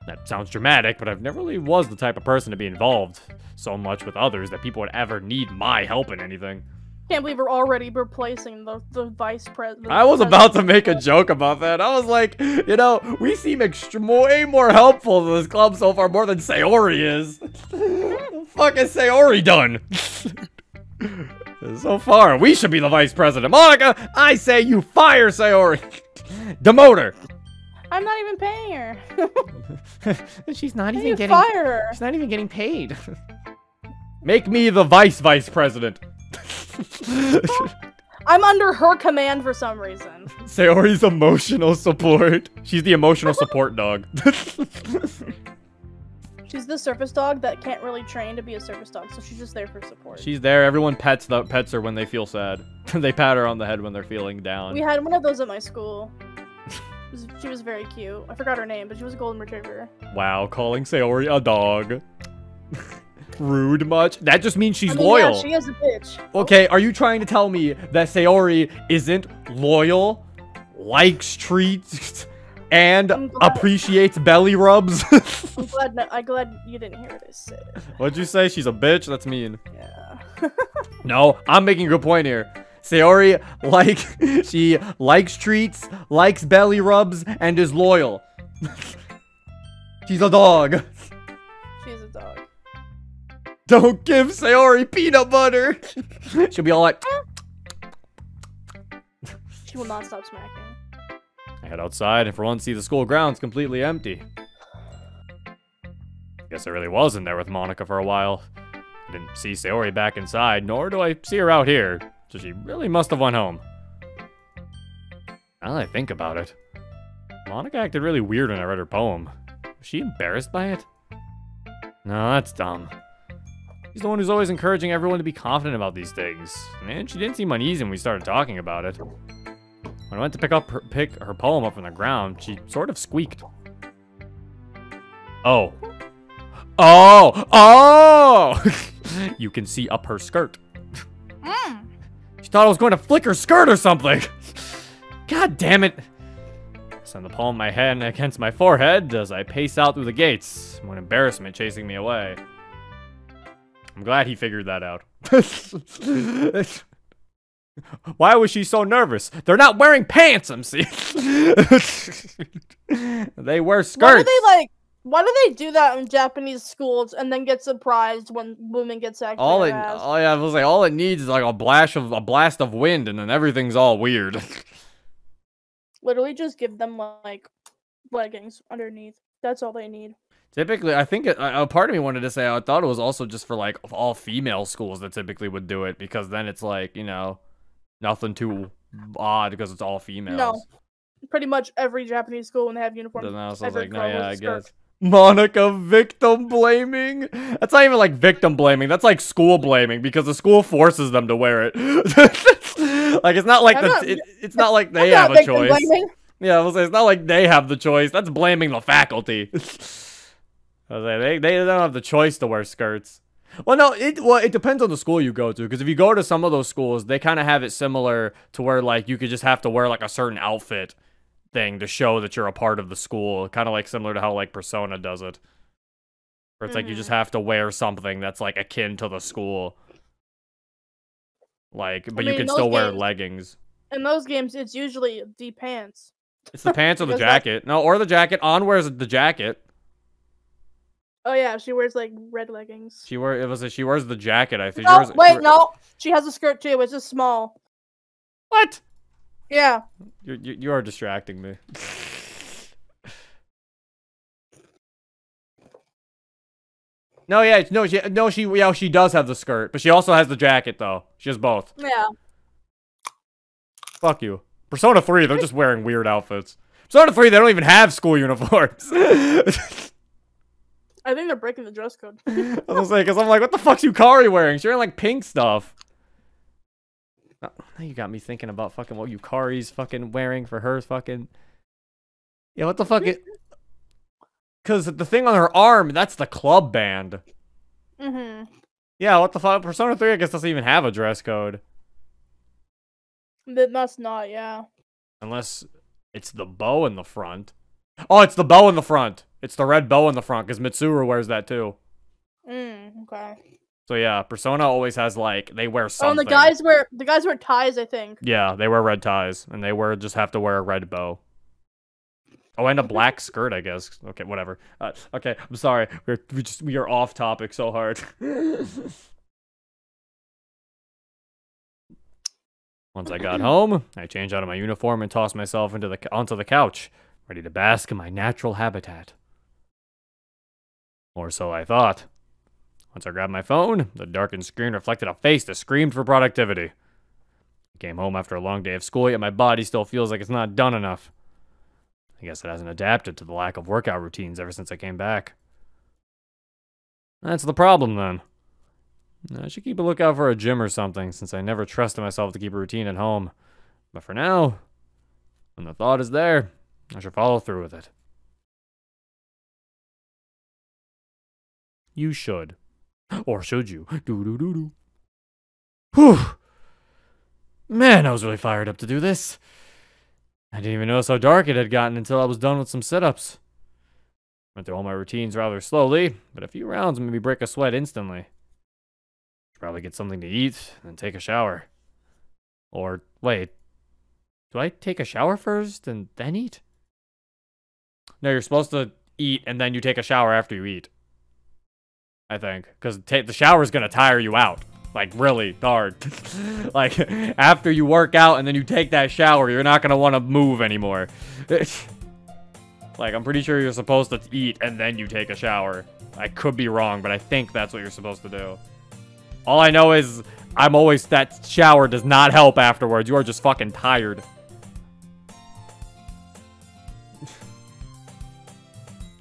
That sounds dramatic, but I've never really was the type of person to be involved so much with others that people would ever need my help in anything. Can't believe we're already replacing the vice president. I was about to make a joke about that. I was like, you know, we seem way more helpful to this club so far, more than Sayori is. What the fuck has Sayori done? So far, we should be the vice president. Monica, I say you fire Sayori. Demote her. I'm not even paying her. She's not How even you getting. fire her? She's not even getting paid. Make me the vice president. I'm under her command for some reason. Sayori's emotional support. She's the emotional support dog. She's the surface dog that can't really train to be a surface dog, so she's just there for support. She's there. Everyone pets her when they feel sad. They pat her on the head when they're feeling down. We had one of those at my school. She was very cute. I forgot her name, but she was a golden retriever. Wow, calling Sayori a dog. Rude much? That just means she's loyal. Yeah, she is a bitch. Okay, are you trying to tell me that Sayori isn't loyal, likes treats, and appreciates belly rubs? I'm glad you didn't hear what I said. What'd you say? She's a bitch? That's mean. Yeah. No, I'm making a good point here. Sayori, she likes treats, likes belly rubs, and is loyal. She's a dog. She's a dog. Don't give Sayori peanut butter. She'll be all like... She will not stop smacking. I head outside and for once see the school grounds completely empty. Guess I really was in there with Monica for a while. I didn't see Sayori back inside, nor do I see her out here. So she really must have went home. Now that I think about it, Monica acted really weird when I read her poem. Was she embarrassed by it? No, that's dumb. She's the one who's always encouraging everyone to be confident about these things. And she didn't seem uneasy when we started talking about it. When I went to pick her poem up from the ground, she sort of squeaked. Oh. Oh! Oh! You can see up her skirt. She thought I was going to flick her skirt or something. God damn it. I send the palm of my hand against my forehead as I pace out through the gates, more embarrassment chasing me away. I'm glad he figured that out. Why was she so nervous? They're not wearing pants, MC. They wear skirts. Why do they do that in Japanese schools and then get surprised when women get sacked? All it needs is like a blast of wind, and then everything's all weird. Literally, just give them like leggings underneath. That's all they need. Typically, I think a part of me wanted to say I thought it was also just for like all female schools that typically would do it, because then it's like, you know, nothing too odd because it's all females. No, pretty much every Japanese school when they have uniforms. Then I was like, no, yeah, I guess. Monica victim blaming? That's not even like victim blaming. That's like school blaming, because the school forces them to wear it. Like it's not like it's not like they have a choice. Blaming. Yeah, I was say it's not like they have the choice. That's blaming the faculty. I was like, they don't have the choice to wear skirts. Well, no, it depends on the school you go to, because if you go to some of those schools, they kind of have it similar to where like you could just have to wear like a certain outfit thing to show that you're a part of the school, kind of like similar to how like Persona does it, where it's like you just have to wear something that's like akin to the school, like, but you can still wear leggings. In those games, it's usually the pants. It's the pants or the jacket. No, or the jacket. On wears the jacket. Oh yeah, she wears like red leggings. She wears the jacket. I think. No, no, she has a skirt too. It's just small. What? Yeah. You are distracting me. No, yeah, she does have the skirt, but she also has the jacket though. She has both. Yeah. Fuck you. Persona 3, they're just wearing weird outfits. Persona 3, they don't even have school uniforms. I think they're breaking the dress code. I was saying, because I'm like, what the fuck's Yukari wearing? She's wearing like pink stuff. Now you got me thinking about fucking what Yukari's fucking wearing for her fucking. Yeah, what the fuck? Because the thing on her arm, that's the club band. Mm-hmm. Yeah, what the fuck? Persona 3, I guess, doesn't even have a dress code. That's not, yeah. Unless it's the bow in the front. Oh, it's the bow in the front. It's the red bow in the front, because Mitsuru wears that too. Okay. So yeah, Persona always has like, they wear something. Oh, and the guys wear ties, I think. Yeah, they wear red ties, and they just have to wear a red bow. Oh, and a black skirt, I guess. Okay, whatever. Okay, I'm sorry. We are off topic so hard. Once I got home, I changed out of my uniform and tossed myself onto the couch, ready to bask in my natural habitat. Or so I thought. Once I grabbed my phone, the darkened screen reflected a face that screamed for productivity. I came home after a long day of school, yet my body still feels like it's not done enough. I guess it hasn't adapted to the lack of workout routines ever since I came back. That's the problem, then. I should keep a lookout for a gym or something, since I never trusted myself to keep a routine at home. But for now, when the thought is there, I should follow through with it. You should. Or should you? Do-do-do-do. Whew! Man, I was really fired up to do this. I didn't even notice how dark it had gotten until I was done with some sit-ups. Went through all my routines rather slowly, but a few rounds made me break a sweat instantly. Should probably get something to eat, and then take a shower. Or, wait. Do I take a shower first, and then eat? No, you're supposed to eat, and then you take a shower after you eat. I think. Because the shower's gonna tire you out. Like, really hard. Like, after you work out and then you take that shower, you're not gonna want to move anymore. Like, I'm pretty sure you're supposed to eat and then you take a shower. I could be wrong, but I think that's what you're supposed to do. All I know is, that shower does not help afterwards. You are just fucking tired.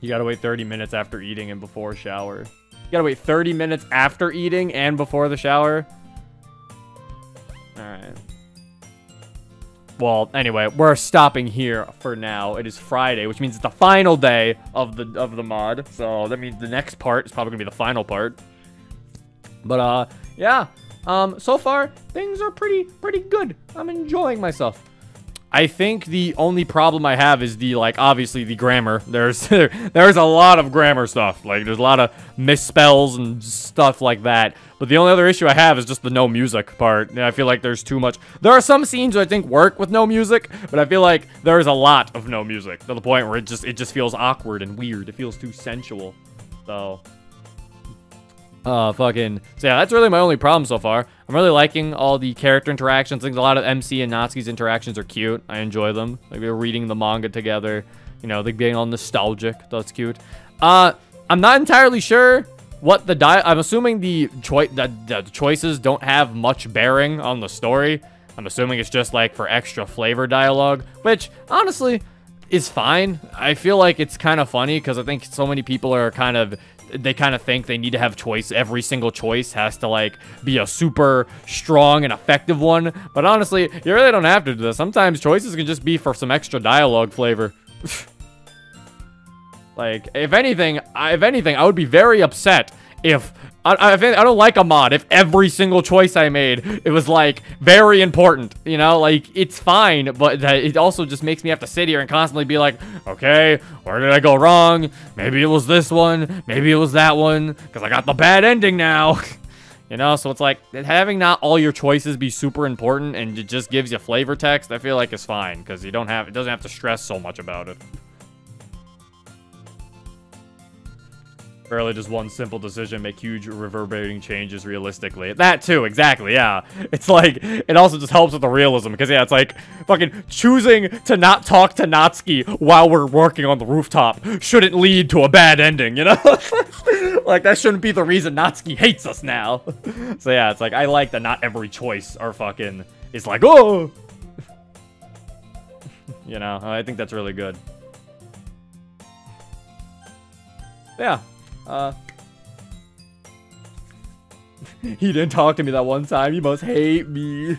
You gotta wait 30 minutes after eating and before shower. You gotta wait 30 minutes after eating and before the shower. Alright. Well, anyway, we're stopping here for now. It is Friday, which means it's the final day of the mod. So that means the next part is probably gonna be the final part. But yeah. So far, things are pretty good. I'm enjoying myself. I think the only problem I have is obviously the grammar. There's a lot of grammar stuff. Like, there's a lot of misspells and stuff like that. But the only other issue I have is just the no music part. I feel like there's too much. There are some scenes that I think work with no music, but I feel like there's a lot of no music to the point where it just feels awkward and weird. It feels too sensual. So, so yeah, that's really my only problem so far. I'm really liking all the character interactions. I think a lot of MC and Natsuki's interactions are cute. I enjoy them. Like, they're reading the manga together. You know, they're being all nostalgic. That's cute. I'm not entirely sure what I'm assuming the choices don't have much bearing on the story. I'm assuming it's just like for extra flavor dialogue, which honestly is fine. I feel like it's kind of funny because I think so many people are they kind of think they need to have choice. Every single choice has to like be a super strong and effective one. But honestly, you really don't have to do this. Sometimes choices can just be for some extra dialogue flavor. Like, if anything, I would be very upset if I don't like a mod if every single choice I made, it was like very important, you know, like it's fine, but it also just makes me have to sit here and constantly be like, okay, where did I go wrong? Maybe it was this one, maybe it was that one, because I got the bad ending now. You know, so it's like having not all your choices be super important and it just gives you flavor text, I feel like is fine because it doesn't have to stress so much about it. Rarely does one simple decision make huge reverberating changes realistically. That too, exactly, yeah. It's like, it also just helps with the realism, because yeah, it's like, fucking choosing to not talk to Natsuki while we're working on the rooftop shouldn't lead to a bad ending, you know? Like, that shouldn't be the reason Natsuki hates us now. So yeah, it's like, I like that not every choice are fucking, is like, oh! You know, I think that's really good. Yeah. He didn't talk to me that one time. He must hate me.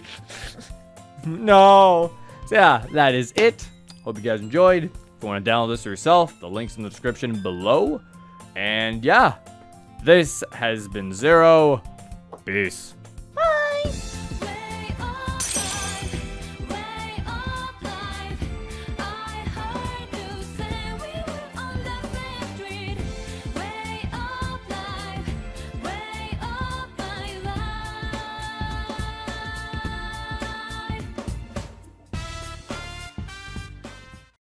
No. So yeah, that is it. Hope you guys enjoyed. If you want to download this for yourself, the link's in the description below. And yeah, this has been Zero. Peace.